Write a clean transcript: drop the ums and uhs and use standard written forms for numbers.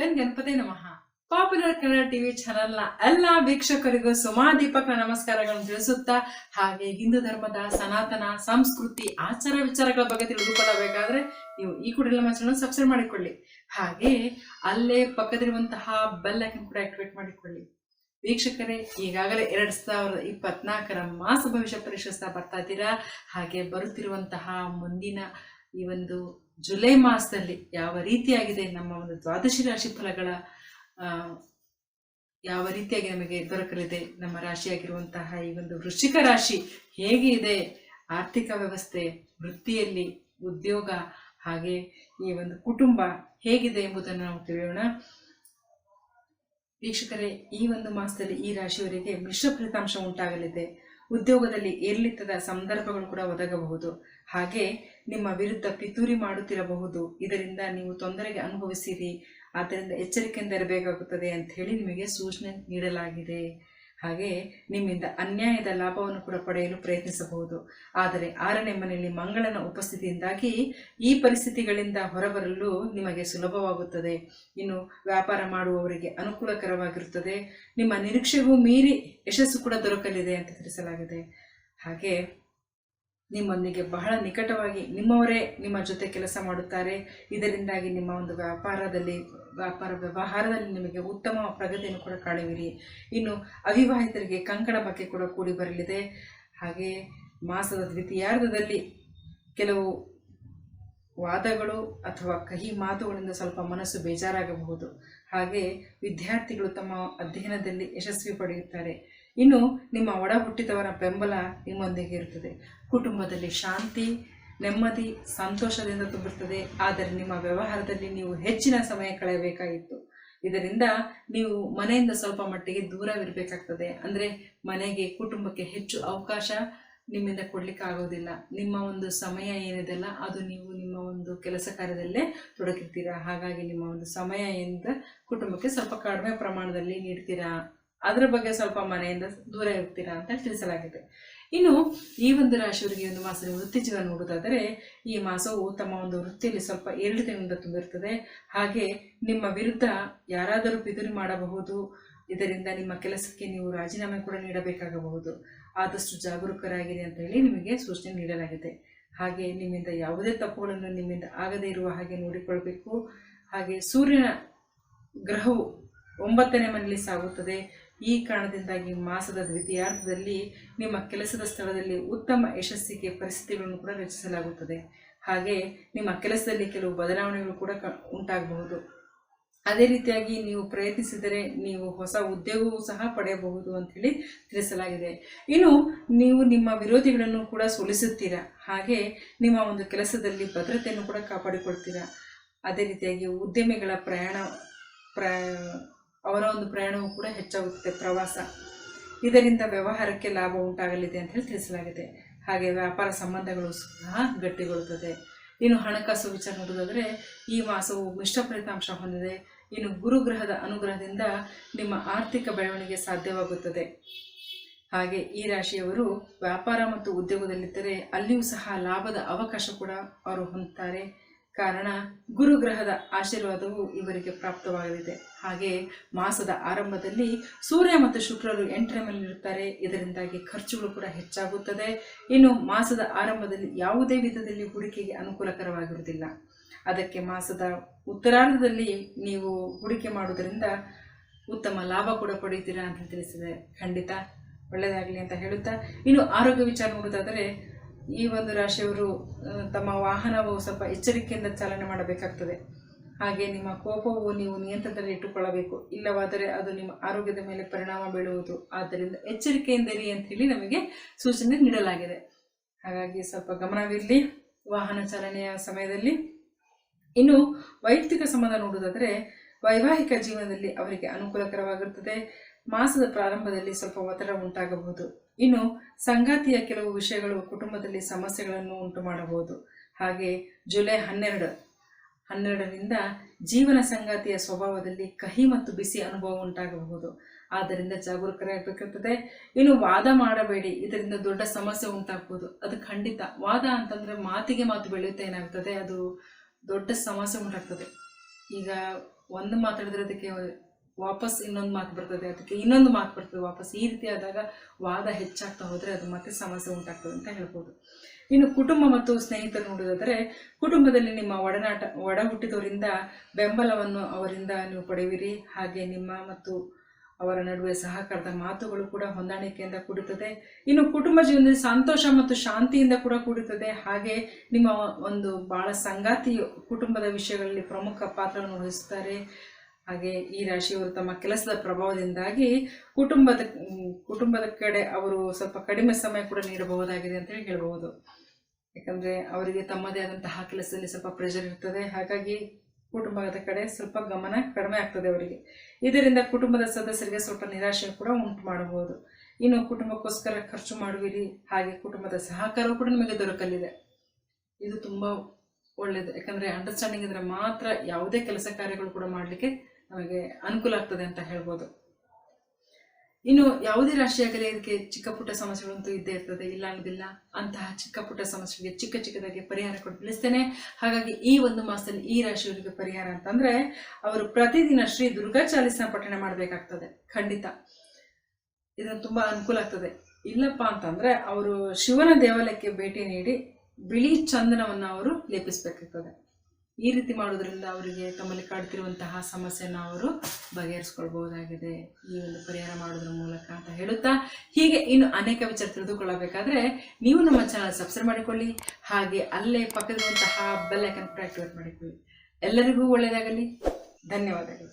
ಗಣಪತಿ ನಮಃ. Popular Kannada TV ಚಾನೆಲ್ನ ಎಲ್ಲ ವೀಕ್ಷಕರಿಗೂ ಸುಮಾ ದೀಪಕ್ನ ನಮಸ್ಕಾರಗಳನ್ನು ತಿಳಿಸುತ್ತಾ, ಹಾಗೆ ಹಿಂದೂ ಧರ್ಮದ ಸನಾತನ ಸಂಸ್ಕೃತಿ ಆಚಾರ ವಿಚಾರಗಳ ಬಗ್ಗೆ ತಿಳಿದುಕೊಳ್ಳಬೇಕಾದ್ರೆ ನೀವು ಈ ಕೂಡ ನಮ್ಮ ಚಾನಲ್ ಸಬ್ಸ್ಕ್ರೈಬ್ ಮಾಡಿಕೊಳ್ಳಿ. ಹಾಗೆ ಅಲ್ಲೇ ಪಕ್ಕದಲ್ಲಿರುವಂತಹ ಬೆಲ್ ಐಕನ್ ಕೂಡ ಆಕ್ಟಿವೇಟ್ ಮಾಡಿಕೊಳ್ಳಿ. ವೀಕ್ಷಕರೇ, ಈಗಾಗಲೇ 2024ರ ಮಾಸ ಭವಿಷ್ಯ ಪರಿಶೀಲಿಸ್ತಾ ಬರ್ತಾ ಇದ್ದೀರಾ. ಹಾಗೆ ಬರುತ್ತಿರುವಂತಹ ಮುಂದಿನ ಈ ಒಂದು ಜುಲೈ ಮಾಸದಲ್ಲಿ ಯಾವ ರೀತಿಯಾಗಿದೆ ನಮ್ಮ ಒಂದು ದ್ವಾದಶಿ ರಾಶಿ ಫಲಗಳ ಯಾವ ರೀತಿಯಾಗಿ ನಮಗೆ ದೊರಕಲಿದೆ, ನಮ್ಮ ರಾಶಿಯಾಗಿರುವಂತಹ ಈ ಒಂದು ವೃಶ್ಚಿಕ ರಾಶಿ ಹೇಗೆ ಇದೆ, ಆರ್ಥಿಕ ವ್ಯವಸ್ಥೆ, ವೃತ್ತಿಯಲ್ಲಿ ಉದ್ಯೋಗ, ಹಾಗೆ ಈ ಒಂದು ಕುಟುಂಬ ಹೇಗಿದೆ ಎಂಬುದನ್ನು ನಾವು ತಿಳಿಯೋಣ. ವೀಕ್ಷಕರೇ, ಈ ಒಂದು ಮಾಸದಲ್ಲಿ ಈ ರಾಶಿಯವರಿಗೆ ಮಿಶ್ರ ಫಲಿತಾಂಶ ಉಂಟಾಗಲಿದೆ. ಉದ್ಯೋಗದಲ್ಲಿ ಏರಿಳಿತದ ಸಂದರ್ಭಗಳು ಕೂಡ ಒದಗಬಹುದು. ಹಾಗೆ ನಿಮ್ಮ ವಿರುದ್ಧ ಪಿತೂರಿ ಮಾಡುತ್ತಿರಬಹುದು. ಇದರಿಂದ ನೀವು ತೊಂದರೆಗೆ ಅನುಭವಿಸಿರಿ. ಆದ್ದರಿಂದ ಎಚ್ಚರಿಕೆಯಿಂದ ಇರಬೇಕಾಗುತ್ತದೆ ಅಂತ ಹೇಳಿ ನಿಮಗೆ ಸೂಚನೆ ನೀಡಲಾಗಿದೆ. ಹಾಗೆ ನಿಮ್ಮಿಂದ ಅನ್ಯಾಯದ ಲಾಭವನ್ನು ಕೂಡ ಪಡೆಯಲು ಪ್ರಯತ್ನಿಸಬಹುದು. ಆದರೆ 6ನೇ ಮನೆಯಲ್ಲಿ ಮಂಗಳನ ಉಪಸ್ಥಿತಿಯಿಂದಾಗಿ ಈ ಪರಿಸ್ಥಿತಿಗಳಿಂದ ಹೊರಬರಲು ನಿಮಗೆ ಸುಲಭವಾಗುತ್ತದೆ. ಇನ್ನು ವ್ಯಾಪಾರ ಮಾಡುವವರಿಗೆ ಅನುಕೂಲಕರವಾಗಿರುತ್ತದೆ. ನಿಮ್ಮ ನಿರೀಕ್ಷೆಗೂ ಮೀರಿ ಯಶಸ್ಸು ಕೂಡ ದೊರಕಲಿದೆ ಅಂತ ತಿಳಿಸಲಾಗಿದೆ. ಹಾಗೆ ನಿಮ್ಮೊಂದಿಗೆ ಬಹಳ ನಿಕಟವಾಗಿ ನಿಮ್ಮವರೇ ನಿಮ್ಮ ಜೊತೆ ಕೆಲಸ ಮಾಡುತ್ತಾರೆ. ಇದರಿಂದಾಗಿ ನಿಮ್ಮ ಒಂದು ವ್ಯವಹಾರದಲ್ಲಿ ನಿಮಗೆ ಉತ್ತಮ ಪ್ರಗತಿಯನ್ನು ಕೂಡ ಕಾಣುವಿರಿ. ಇನ್ನು ಅವಿವಾಹಿತರಿಗೆ ಕಂಕಣ ಬಗ್ಗೆ ಕೂಡ ಕೂಡಿ ಬರಲಿದೆ. ಹಾಗೆ ಮಾಸದ ದ್ವಿತೀಯಾರ್ಧದಲ್ಲಿ ಕೆಲವು ವಾದಗಳು ಅಥವಾ ಕಹಿ ಮಾತುಗಳಿಂದ ಸ್ವಲ್ಪ ಮನಸ್ಸು ಬೇಜಾರಾಗಬಹುದು. ಹಾಗೆ ವಿದ್ಯಾರ್ಥಿಗಳು ತಮ್ಮ ಅಧ್ಯಯನದಲ್ಲಿ ಯಶಸ್ವಿ ಪಡೆಯುತ್ತಾರೆ. ಇನ್ನು ನಿಮ್ಮ ಒಡ ಹುಟ್ಟಿದವರ ಬೆಂಬಲ ನಿಮ್ಮೊಂದಿಗೆ ಇರುತ್ತದೆ. ಕುಟುಂಬದಲ್ಲಿ ಶಾಂತಿ, ನೆಮ್ಮದಿ, ಸಂತೋಷದಿಂದ ತುಂಬಿರುತ್ತದೆ. ಆದರೆ ನಿಮ್ಮ ವ್ಯವಹಾರದಲ್ಲಿ ನೀವು ಹೆಚ್ಚಿನ ಸಮಯ ಕಳೆಯಬೇಕಾಗಿತ್ತು. ಇದರಿಂದ ನೀವು ಮನೆಯಿಂದ ಸ್ವಲ್ಪ ಮಟ್ಟಿಗೆ ದೂರವಿರಬೇಕಾಗ್ತದೆ. ಅಂದರೆ ಮನೆಗೆ, ಕುಟುಂಬಕ್ಕೆ ಹೆಚ್ಚು ಅವಕಾಶ ನಿಮ್ಮಿಂದ ಕೊಡ್ಲಿಕ್ಕೆ ಆಗೋದಿಲ್ಲ. ನಿಮ್ಮ ಒಂದು ಸಮಯ ಏನಿದೆಲ್ಲ ಅದು ನೀವು ನಿಮ್ಮ ಒಂದು ಕೆಲಸ ಕಾರ್ಯದಲ್ಲೇ ತೊಡಗಿರ್ತೀರಾ. ಹಾಗಾಗಿ ನಿಮ್ಮ ಒಂದು ಸಮಯದಿಂದ ಕುಟುಂಬಕ್ಕೆ ಸ್ವಲ್ಪ ಕಡಿಮೆ ಪ್ರಮಾಣದಲ್ಲಿ ನೀಡ್ತೀರಾ. ಅದರ ಬಗ್ಗೆ ಸ್ವಲ್ಪ ಮನೆಯಿಂದ ದೂರ ಇರ್ತೀರಾ ಅಂತ ತಿಳಿಸಲಾಗಿದೆ. ಇನ್ನು ಈ ಒಂದು ರಾಶಿಯವರಿಗೆ ಒಂದು ಮಾಸದ ವೃತ್ತಿ ಜೀವನ ನೋಡುವುದಾದರೆ, ಈ ಮಾಸವು ತಮ್ಮ ಒಂದು ವೃತ್ತಿಯಲ್ಲಿ ಸ್ವಲ್ಪ ಏರಿಳಿತದಿಂದ ತುಂಬಿರುತ್ತದೆ. ಹಾಗೆ ನಿಮ್ಮ ವಿರುದ್ಧ ಯಾರಾದರೂ ಪಿತೂರಿ ಮಾಡಬಹುದು. ಇದರಿಂದ ನಿಮ್ಮ ಕೆಲಸಕ್ಕೆ ನೀವು ರಾಜೀನಾಮೆ ಕೂಡ ನೀಡಬೇಕಾಗಬಹುದು. ಆದಷ್ಟು ಜಾಗರೂಕರಾಗಿರಿ ಅಂತ ಹೇಳಿ ನಿಮಗೆ ಸೂಚನೆ ನೀಡಲಾಗಿದೆ. ಹಾಗೆ ನಿಮ್ಮಿಂದ ಯಾವುದೇ ತಪ್ಪುಗಳನ್ನು ನಿಮ್ಮಿಂದ ಆಗದೇ ಇರುವ ಹಾಗೆ ನೋಡಿಕೊಳ್ಬೇಕು. ಹಾಗೆ ಸೂರ್ಯನ ಗ್ರಹವು 9ನೇ ಮನೆಯಲ್ಲಿ ಸಾಗುತ್ತದೆ. ಈ ಕಾರಣದಿಂದಾಗಿ ಮಾಸದ ದ್ವಿತೀಯಾರ್ಧದಲ್ಲಿ ನಿಮ್ಮ ಕೆಲಸದ ಸ್ಥಳದಲ್ಲಿ ಉತ್ತಮ ಯಶಸ್ಸಿಗೆ ಪರಿಸ್ಥಿತಿಗಳನ್ನು ಕೂಡ ರಚಿಸಲಾಗುತ್ತದೆ. ಹಾಗೆ ನಿಮ್ಮ ಕೆಲಸದಲ್ಲಿ ಕೆಲವು ಬದಲಾವಣೆಗಳು ಕೂಡ ಉಂಟಾಗಬಹುದು. ಅದೇ ರೀತಿಯಾಗಿ ನೀವು ಪ್ರಯತ್ನಿಸಿದರೆ ನೀವು ಹೊಸ ಉದ್ಯೋಗವೂ ಸಹ ಪಡೆಯಬಹುದು ಅಂತೇಳಿ ತಿಳಿಸಲಾಗಿದೆ. ಇನ್ನು ನೀವು ನಿಮ್ಮ ವಿರೋಧಿಗಳನ್ನು ಕೂಡ ಸೋಲಿಸುತ್ತೀರಾ. ಹಾಗೆ ನಿಮ್ಮ ಒಂದು ಕೆಲಸದಲ್ಲಿ ಭದ್ರತೆಯನ್ನು ಕೂಡ ಕಾಪಾಡಿಕೊಳ್ತೀರಾ. ಅದೇ ರೀತಿಯಾಗಿ ಉದ್ಯಮಿಗಳ ಅವರ ಒಂದು ಪ್ರಯಾಣವೂ ಕೂಡ ಹೆಚ್ಚಾಗುತ್ತದೆ, ಪ್ರವಾಸ. ಇದರಿಂದ ವ್ಯವಹಾರಕ್ಕೆ ಲಾಭ ಉಂಟಾಗಲಿದೆ ಅಂತ ಹೇಳಿ ತಿಳಿಸಲಾಗಿದೆ. ಹಾಗೆ ವ್ಯಾಪಾರ ಸಂಬಂಧಗಳು ಸಹ ಗಟ್ಟಿಗೊಳ್ಳುತ್ತದೆ. ಇನ್ನು ಹಣಕಾಸು ವಿಚಾರ ನೋಡುವುದಾದರೆ, ಈ ಮಾಸವು ಮಿಶ್ರ ಫಲಿತಾಂಶ ಹೊಂದಿದೆ. ಇನ್ನು ಗುರುಗ್ರಹದ ಅನುಗ್ರಹದಿಂದ ನಿಮ್ಮ ಆರ್ಥಿಕ ಬೆಳವಣಿಗೆ ಸಾಧ್ಯವಾಗುತ್ತದೆ. ಹಾಗೆ ಈ ರಾಶಿಯವರು ವ್ಯಾಪಾರ ಮತ್ತು ಉದ್ಯೋಗದಲ್ಲಿದ್ದರೆ ಅಲ್ಲಿಯೂ ಸಹ ಲಾಭದ ಅವಕಾಶ ಕೂಡ ಅವರು ಹೊಂದುತ್ತಾರೆ. ಕಾರಣ ಗುರುಗ್ರಹದ ಆಶೀರ್ವಾದವು ಇವರಿಗೆ ಪ್ರಾಪ್ತವಾಗಲಿದೆ. ಹಾಗೆ ಮಾಸದ ಆರಂಭದಲ್ಲಿ ಸೂರ್ಯ ಮತ್ತು ಶುಕ್ರರು 8ನೇ ಮನೆಯಲ್ಲಿರುತ್ತಾರೆ. ಇದರಿಂದಾಗಿ ಖರ್ಚುಗಳು ಕೂಡ ಹೆಚ್ಚಾಗುತ್ತದೆ. ಇನ್ನು ಮಾಸದ ಆರಂಭದಲ್ಲಿ ಯಾವುದೇ ವಿಧದಲ್ಲಿ ಹೂಡಿಕೆಗೆ ಅನುಕೂಲಕರವಾಗಿರುವುದಿಲ್ಲ. ಅದಕ್ಕೆ ಮಾಸದ ಉತ್ತರಾರ್ಧದಲ್ಲಿ ನೀವು ಹೂಡಿಕೆ ಮಾಡುವುದರಿಂದ ಉತ್ತಮ ಲಾಭ ಕೂಡ ಪಡೆಯುತ್ತೀರಾ ಅಂತ ತಿಳಿಸಿದೆ. ಖಂಡಿತ ಒಳ್ಳೆಯದಾಗಲಿ ಅಂತ ಹೇಳುತ್ತಾ, ಇನ್ನು ಆರೋಗ್ಯ ವಿಚಾರ ನೋಡುವುದಾದರೆ, ಈ ಒಂದು ರಾಶಿಯವರು ತಮ್ಮ ವಾಹನವು ಸ್ವಲ್ಪ ಎಚ್ಚರಿಕೆಯಿಂದ ಚಾಲನೆ ಮಾಡಬೇಕಾಗ್ತದೆ. ಹಾಗೆ ನಿಮ್ಮ ಕೋಪವು ನೀವು ನಿಯಂತ್ರಣದಲ್ಲಿ ಇಟ್ಟುಕೊಳ್ಳಬೇಕು. ಇಲ್ಲವಾದರೆ ಅದು ನಿಮ್ಮ ಆರೋಗ್ಯದ ಮೇಲೆ ಪರಿಣಾಮ ಬೀಳುವುದು. ಆದ್ದರಿಂದ ಎಚ್ಚರಿಕೆಯಿಂದಿರಿ ಅಂತ ಹೇಳಿ ನಮಗೆ ಸೂಚನೆ ನೀಡಲಾಗಿದೆ. ಹಾಗಾಗಿ ಸ್ವಲ್ಪ ಗಮನವಿರಲಿ ವಾಹನ ಚಾಲನೆಯ ಸಮಯದಲ್ಲಿ. ಇನ್ನು ವೈಯಕ್ತಿಕ ಸಂಬಂಧ ನೋಡುವುದಾದರೆ, ವೈವಾಹಿಕ ಜೀವನದಲ್ಲಿ ಅವರಿಗೆ ಅನುಕೂಲಕರವಾಗಿರುತ್ತದೆ. ಮಾಸದ ಪ್ರಾರಂಭದಲ್ಲಿ ಸ್ವಲ್ಪ ಒತ್ತಡ ಉಂಟಾಗಬಹುದು. ಇನ್ನು ಸಂಗಾತಿಯ ಕೆಲವು ವಿಷಯಗಳು ಕುಟುಂಬದಲ್ಲಿ ಸಮಸ್ಯೆಗಳನ್ನು ಉಂಟು ಮಾಡಬಹುದು. ಹಾಗೆ ಜುಲೈ 12ರಿಂದ ಜೀವನ ಸಂಗಾತಿಯ ಸ್ವಭಾವದಲ್ಲಿ ಕಹಿ ಮತ್ತು ಬಿಸಿ ಅನುಭವ ಉಂಟಾಗಬಹುದು. ಆದ್ದರಿಂದ ಜಾಗರೂಕರಾಗಬೇಕಾಗುತ್ತದೆ. ಇನ್ನು ವಾದ ಮಾಡಬೇಡಿ, ಇದರಿಂದ ದೊಡ್ಡ ಸಮಸ್ಯೆ ಉಂಟಾಗಬಹುದು. ಅದು ಖಂಡಿತ. ವಾದ ಅಂತಂದರೆ ಮಾತಿಗೆ ಮಾತು ಬೆಳೆಯುತ್ತಾ ಏನಾಗ್ತದೆ, ಅದು ದೊಡ್ಡ ಸಮಸ್ಯೆ ಉಂಟಾಗ್ತದೆ. ಈಗ ಒಂದು ಮಾತಾಡಿದ್ರೆ ಅದಕ್ಕೆ ವಾಪಸ್ ಇನ್ನೊಂದು ಮಾತು ಬರ್ತದೆ, ಅದಕ್ಕೆ ಇನ್ನೊಂದು ಮಾತು ಬರ್ತದೆ ವಾಪಸ್. ಈ ರೀತಿ ಆದಾಗ ವಾದ ಹೆಚ್ಚಾಗ್ತಾ ಹೋದರೆ ಅದು ಮತ್ತೆ ಸಮಸ್ಯೆ ಉಂಟಾಗ್ತದೆ ಅಂತ ಹೇಳ್ಬೋದು. ಇನ್ನು ಕುಟುಂಬ ಮತ್ತು ಸ್ನೇಹಿತರು ನೋಡೋದಾದರೆ, ಕುಟುಂಬದಲ್ಲಿ ನಿಮ್ಮ ಒಡ ಹುಟ್ಟಿದವರಿಂದ ಬೆಂಬಲವನ್ನು ಅವರಿಂದ ನೀವು ಪಡೆಯುವಿರಿ. ಹಾಗೆ ನಿಮ್ಮ ಮತ್ತು ಅವರ ನಡುವೆ ಸಹಕಾರದ ಮಾತುಗಳು ಕೂಡ ಹೊಂದಾಣಿಕೆಯಿಂದ ಕೂಡುತ್ತದೆ. ಇನ್ನು ಕುಟುಂಬ ಜೀವನದಲ್ಲಿ ಸಂತೋಷ ಮತ್ತು ಶಾಂತಿಯಿಂದ ಕೂಡ ಕೂಡುತ್ತದೆ. ಹಾಗೆ ನಿಮ್ಮ ಒಂದು ಭಾಳ ಸಂಗಾತಿಯು ಕುಟುಂಬದ ವಿಷಯಗಳಲ್ಲಿ ಪ್ರಮುಖ ಪಾತ್ರವನ್ನು ವಹಿಸುತ್ತಾರೆ. ಹಾಗೆ ಈ ರಾಶಿಯವರು ತಮ್ಮ ಕೆಲಸದ ಪ್ರಭಾವದಿಂದಾಗಿ ಕುಟುಂಬದ ಕಡೆ ಅವರು ಸ್ವಲ್ಪ ಕಡಿಮೆ ಸಮಯ ಕೂಡ ನೀಡಬಹುದಾಗಿದೆ ಅಂತ ಹೇಳ್ಬಹುದು. ಯಾಕಂದರೆ ಅವರಿಗೆ ತಮ್ಮದೇ ಆದಂತಹ ಕೆಲಸದಲ್ಲಿ ಸ್ವಲ್ಪ ಪ್ರೆಷರ್ ಇರ್ತದೆ. ಹಾಗಾಗಿ ಕುಟುಂಬದ ಕಡೆ ಸ್ವಲ್ಪ ಗಮನ ಕಡಿಮೆ ಆಗ್ತದೆ ಅವರಿಗೆ. ಇದರಿಂದ ಕುಟುಂಬದ ಸದಸ್ಯರಿಗೆ ಸ್ವಲ್ಪ ನಿರಾಶೆ ಕೂಡ ಉಂಟು ಮಾಡಬಹುದು. ಇನ್ನು ಕುಟುಂಬಕ್ಕೋಸ್ಕರ ಖರ್ಚು ಮಾಡುವಿರಿ. ಹಾಗೆ ಕುಟುಂಬದ ಸಹಕಾರವೂ ಕೂಡ ನಿಮಗೆ ದೊರಕಲಿದೆ. ಇದು ತುಂಬ ಒಳ್ಳೆಯದು. ಯಾಕಂದರೆ ಅಂಡರ್ಸ್ಟ್ಯಾಂಡಿಂಗ್ ಇದ್ರೆ ಮಾತ್ರ ಯಾವುದೇ ಕೆಲಸ ಕಾರ್ಯಗಳು ಕೂಡ ಮಾಡಲಿಕ್ಕೆ ನಮಗೆ ಅನುಕೂಲ ಆಗ್ತದೆ ಅಂತ ಹೇಳ್ಬೋದು. ಇನ್ನು ಯಾವುದೇ ರಾಶಿಯಾಗಲಿ ಇದಕ್ಕೆ ಚಿಕ್ಕ ಪುಟ್ಟ ಸಮಸ್ಯೆಗಳಂತೂ ಇದ್ದೇ ಇರ್ತದೆ, ಇಲ್ಲ ಅನ್ನೋದಿಲ್ಲ. ಅಂತಹ ಚಿಕ್ಕ ಪುಟ್ಟ ಸಮಸ್ಯೆಗೆ ಚಿಕ್ಕದಾಗಿ ಪರಿಹಾರ ಕೊಟ್ಟು ತಿಳಿಸ್ತೇನೆ. ಹಾಗಾಗಿ ಈ ಒಂದು ಮಾಸದಲ್ಲಿ ಈ ರಾಶಿಯವರಿಗೆ ಪರಿಹಾರ ಅಂತಂದ್ರೆ ಅವರು ಪ್ರತಿದಿನ ಶ್ರೀ ದುರ್ಗಾ ಚಾಲಿಸ್ನ ಪಠಣ ಮಾಡಬೇಕಾಗ್ತದೆ. ಖಂಡಿತ ಇದನ್ನು ತುಂಬಾ ಅನುಕೂಲ ಆಗ್ತದೆ. ಇಲ್ಲಪ್ಪ ಅಂತಂದ್ರೆ ಅವರು ಶಿವನ ದೇವಾಲಯಕ್ಕೆ ಭೇಟಿ ನೀಡಿ ಬಿಳಿ ಚಂದನವನ್ನು ಅವರು ಲೇಪಿಸಬೇಕಾಗ್ತದೆ. ಈ ರೀತಿ ಮಾಡೋದ್ರಿಂದ ಅವರಿಗೆ ತಮ್ಮಲ್ಲಿ ಕಾಡ್ತಿರುವಂತಹ ಸಮಸ್ಯೆನ ಅವರು ಬಗೆಹರಿಸ್ಕೊಳ್ಬಹುದಾಗಿದೆ ಈ ಒಂದು ಪರಿಹಾರ ಮಾಡೋದ್ರ ಮೂಲಕ ಅಂತ ಹೇಳುತ್ತಾ, ಹೀಗೆ ಇನ್ನು ಅನೇಕ ವಿಚಾರ ತಿಳಿದುಕೊಳ್ಳಬೇಕಾದ್ರೆ ನೀವು ನಮ್ಮ ಚಾನಲ್ ಸಬ್ಸ್ಕ್ರೈಬ್ ಮಾಡಿಕೊಳ್ಳಿ. ಹಾಗೆ ಅಲ್ಲೇ ಪಕ್ಕದಲ್ಲಿರುವಂತಹ ಬೆಲ್ ಐಕಾನ್ ಕೂಡ ಆಕ್ಟಿವೇಟ್ ಮಾಡಿಕೊಳ್ಳಿ. ಎಲ್ಲರಿಗೂ ಒಳ್ಳೆಯದಾಗಲಿ. ಧನ್ಯವಾದಗಳು.